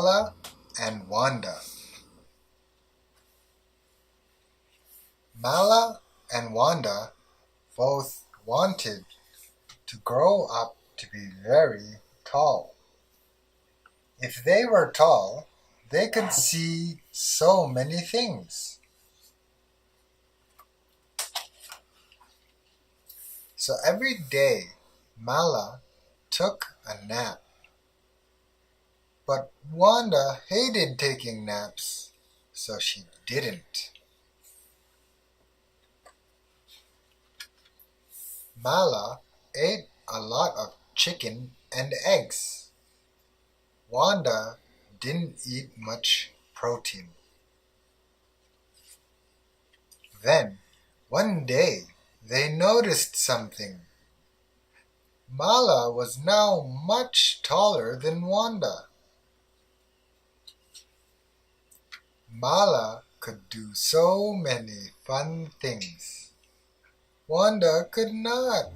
Mala and Wanda. Mala and Wanda both wanted to grow up to be very tall. If they were tall, they could see so many things. So every day, Mala took a nap. But Wanda hated taking naps, so she didn't. Mala ate a lot of chicken and eggs. Wanda didn't eat much protein. Then, one day, they noticed something. Mala was now much taller than Wanda. Mala could do so many fun things. Wanda could not.